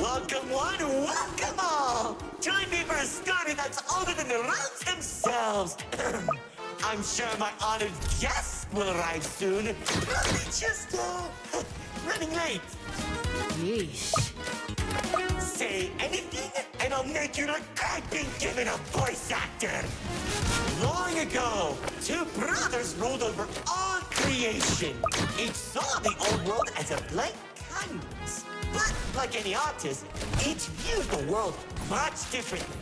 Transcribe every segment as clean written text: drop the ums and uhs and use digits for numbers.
Welcome one, welcome all! Join me for a story that's older than the realms themselves. I'm sure my honored guests will arrive soon. Probably just, running late. Yeesh. Say anything, and I'll make you regret being given a voice actor. Long ago, two brothers ruled over all creation. Each saw the old world as a blank canvas. But, like any artist, each viewed the world much differently.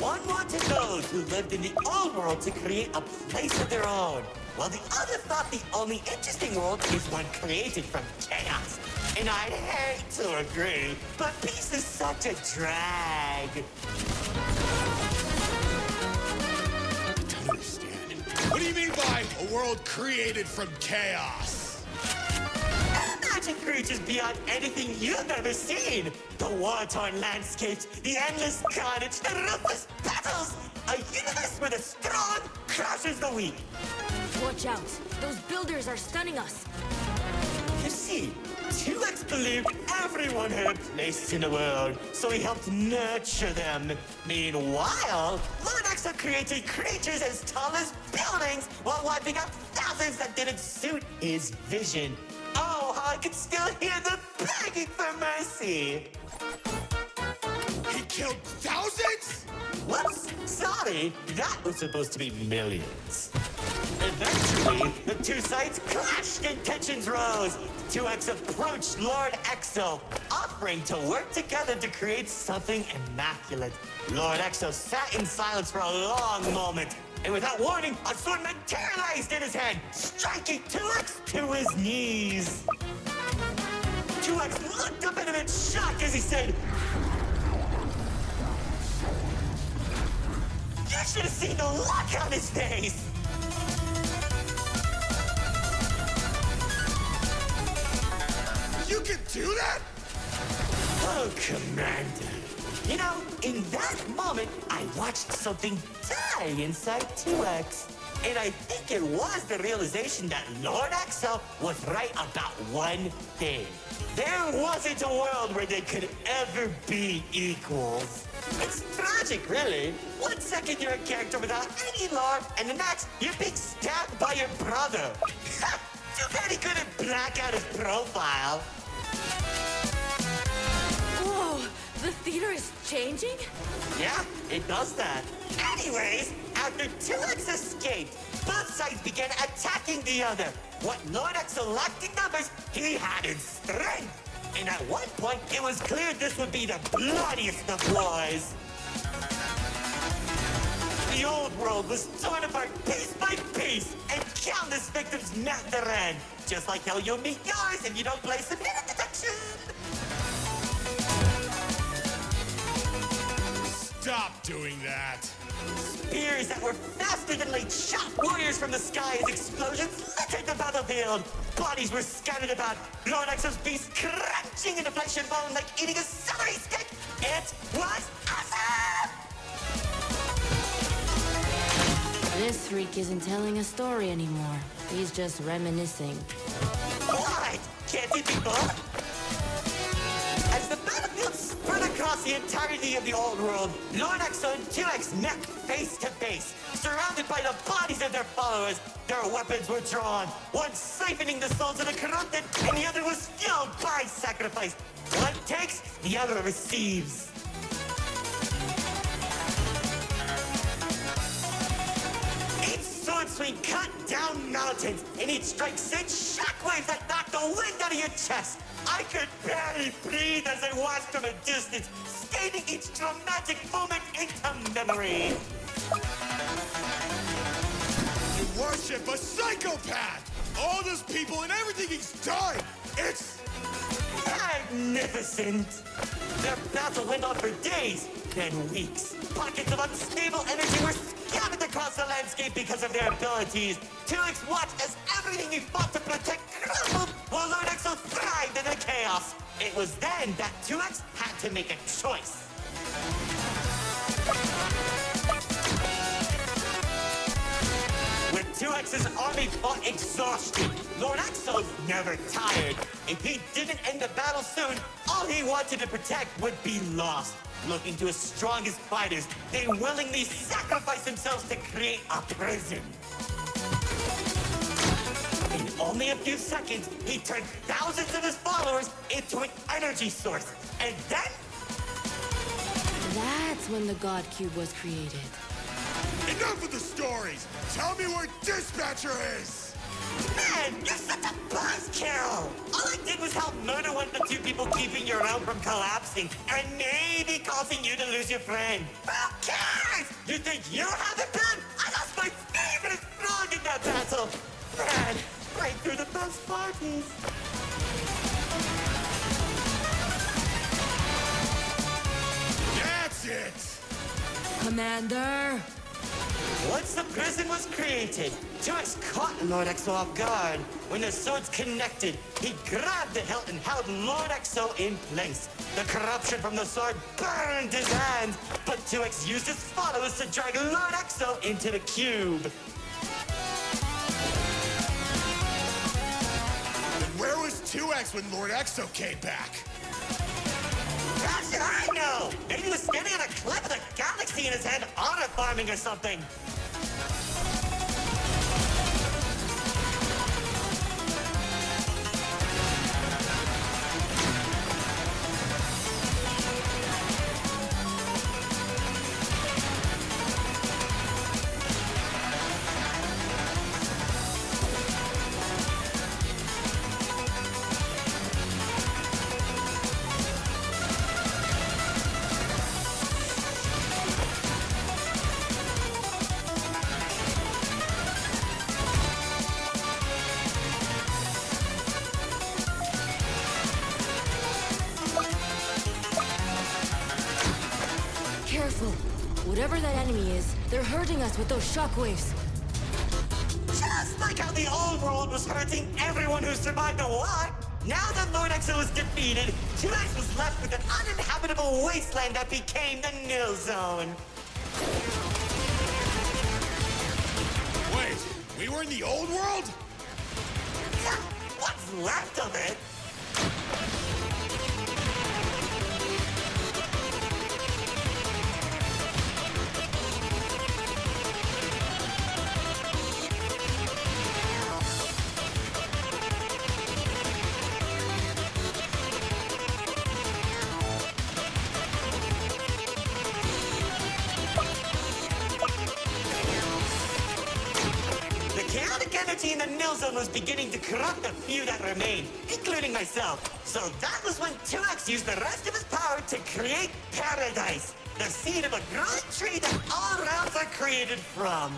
One wanted those who lived in the old world to create a place of their own, while the other thought the only interesting world is one created from chaos. And I'd hate to agree, but peace is such a drag. I don't understand. What do you mean by a world created from chaos? Imagine creatures beyond anything you've ever seen. The war-torn landscapes, the endless carnage, the ruthless battles. A universe where the strong crushes the weak. Watch out. Those builders are stunning us. You see, 2X believed everyone had a place in the world, so he helped nurture them. Meanwhile, Lord Exo created creatures as tall as buildings while wiping out thousands that didn't suit his vision. Oh, how I can still hear them begging for mercy. He killed thousands? Whoops, sorry, that was supposed to be millions. Eventually, the two sides clashed and tensions rose. 2X approached Lord Exo, offering to work together to create something immaculate. Lord Exo sat in silence for a long moment, and without warning, a sword materialized in his hand, striking 2X to his knees. 2X looked up at him in shock as he said, "You should have seen the look on his face!" You can do that? Oh, Commander. You know, in that moment, I watched something die inside 2X. And I think it was the realization that Lord Exo was right about one thing. There wasn't a world where they could ever be equals. It's tragic, really. 1 second you're a character without any lore, and the next you're being stabbed by your brother. Too bad he couldn't black out his profile. Whoa, the theater is changing? Yeah, it does that. Anyways, after 2X escaped, both sides began attacking the other. What Lord Exo lacked in numbers, he had in strength. And at one point, it was clear this would be the bloodiest of wars. The old world was torn apart piece by piece, and countless victims met their end. Just like how you'll meet yours if you don't play submitted detection. Stop doing that. Spears that were faster than light shot warriors from the sky as explosions littered the battlefield. Bodies were scattered about. Lord Exo's beast crunching into flesh and bone like eating a celery stick. It was awesome! This freak isn't telling a story anymore. He's just reminiscing. What? Can't it be both? As the battlefield spread across the entirety of the old world, Lord Exo and 2X met face to face. Surrounded by the bodies of their followers, their weapons were drawn. One siphoning the souls of the corrupted, and the other was fueled by sacrifice. One takes, the other receives. Each sword swing cut down mountains, and each strike sent shockwaves that knocked the wind out of your chest. I could barely breathe as I watched from a distance, skating each dramatic moment into memory. You weren't worship a psychopath! All those people and everything he's done! It's magnificent! Their battle went on for days, then weeks. Pockets of unstable energy were scattered across the landscape because of their abilities. 2X watched as everything he fought to protect crumbled, while Lord Exo thrived in the chaos. It was then that 2X had to make a choice. With 2X's army fought exhausted, Lord Exo never tired. If he didn't end the battle soon, all he wanted to protect would be lost. Looking to his strongest fighters, they willingly sacrificed themselves to create a prison. In only a few seconds, he turned thousands of his followers into an energy source. And then... That's when the God Cube was created. enough of the stories! Tell me where Dispatcher is! Man, you're such a buzzkill! All I did was help murder one of the two people keeping your realm from collapsing, and maybe causing you to lose your friend. Who cares? You think you have it bad? I lost my favorite frog in that battle! Man, right through the best parties. That's it! Commander! Once the prison was created, 2X caught Lord Exo off guard. When the swords connected, he grabbed the hilt and held Lord Exo in place. The corruption from the sword burned his hands, but 2X used his followers to drag Lord Exo into the cube. And where was 2X when Lord Exo came back? How should I know? Maybe he was standing on a cliff with a galaxy in his hand, honor farming or something. Careful. Whatever that enemy is, they're hurting us with those shockwaves. Just like how the old world was hurting everyone who survived the war. Now that Lord Exo was defeated, 2X was left with an uninhabitable wasteland that became the Nil Zone. Wait, we were in the old world? Yeah, what's left of it? The chaotic energy in the Nil Zone was beginning to corrupt the few that remained, including myself. So that was when 2X used the rest of his power to create Paradise, the seed of a growing tree that all realms are created from.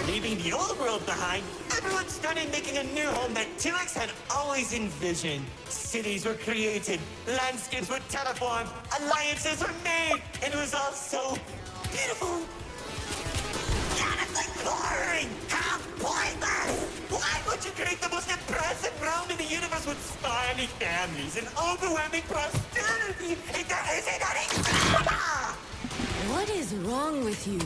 Leaving the old world behind, everyone started making a new home that 2X had always envisioned. Cities were created, landscapes were terraformed, alliances were made, and it was all so beautiful. Yet it's boring! How pointless! Why would you create the most impressive realm in the universe with smiling families and overwhelming prosperity if there isn't any drama? What is wrong with you?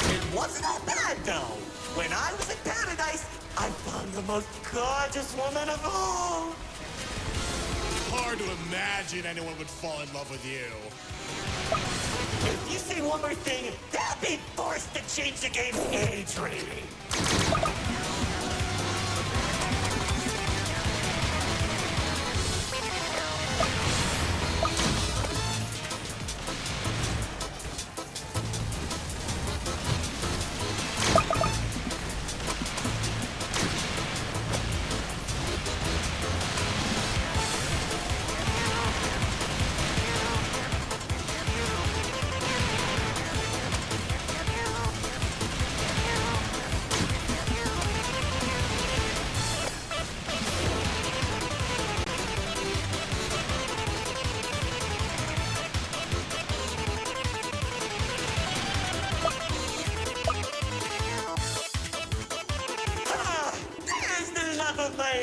It wasn't all bad, though. When I was in Paradise, I found the most gorgeous woman of all. Hard to imagine anyone would fall in love with you. If you say one more thing, they'll be forced to change the game's age rating.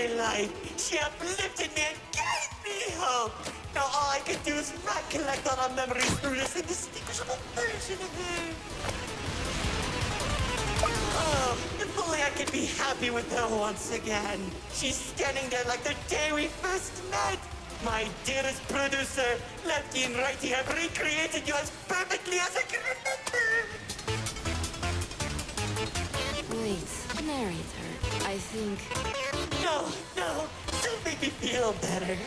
my life. She uplifted me and gave me hope. Now all I can do is recollect all our memories through this indistinguishable version of her. Oh, if only I could be happy with her once again. She's standing there like the day we first met. My dearest producer, lefty and righty, have recreated you as perfectly as I can remember. Wait, Narrator, I think... No, don't make me feel better.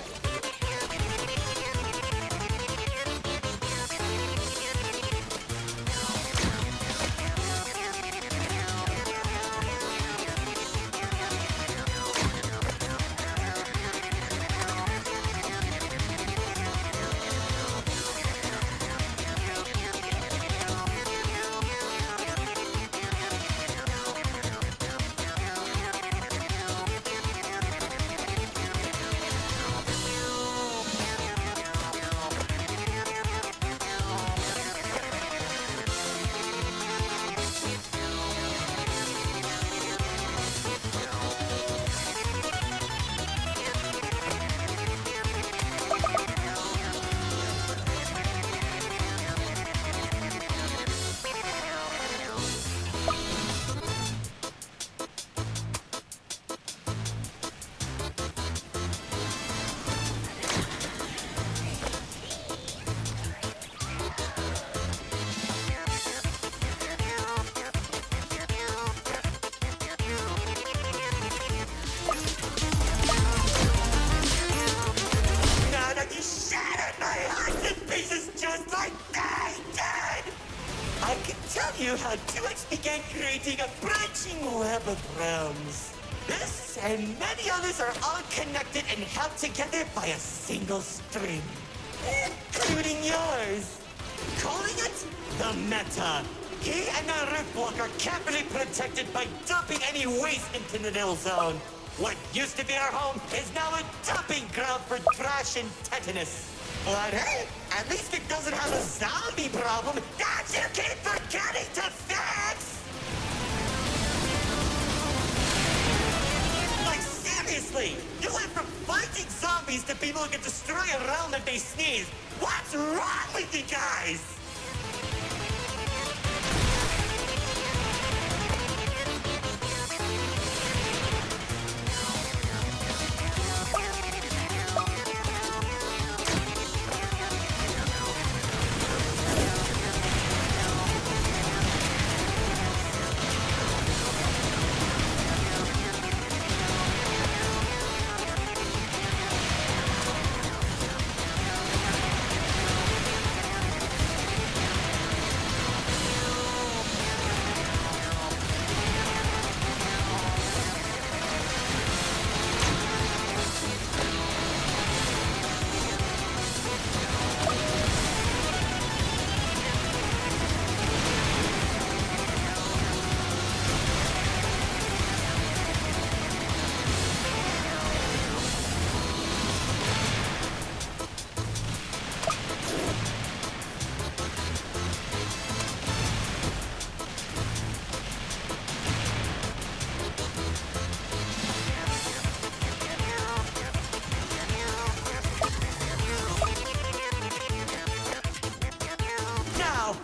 I can tell you how 2X began creating a branching web of realms. This and many others are all connected and held together by a single string, including yours. Calling it the Meta. He and the Riftwalk are carefully protected by dumping any waste into the Nil Zone. What used to be our home is now a dumping ground for trash and tetanus. But hey, at least it doesn't have a zombie problem that you keep forgetting to fix! Like, seriously, you went from fighting zombies to people who can destroy a realm if they sneeze. What's wrong with you guys?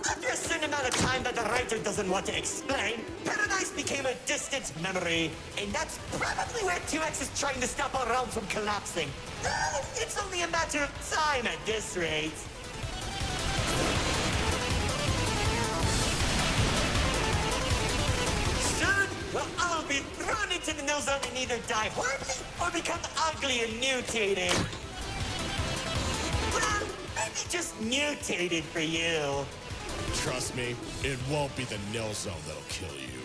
After a certain amount of time that the writer doesn't want to explain, Paradise became a distant memory. And that's probably where 2X is trying to stop our realm from collapsing. It's only a matter of time at this rate. Soon, we'll all be thrown into the Nil Zone and either die horribly or become ugly and mutated. Well, maybe just mutated for you. Trust me, it won't be the Nil Zone that'll kill you.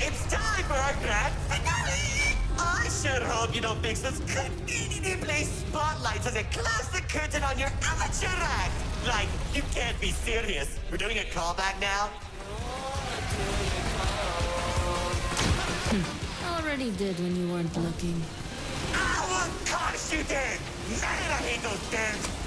It's time for our grand finale! I sure hope you don't mix those conveniently spotlights as it close the curtain on your amateur act! Like, you can't be serious. We're doing a callback now? Already did when you weren't looking. Oh, of course you did! Man, I hate those damn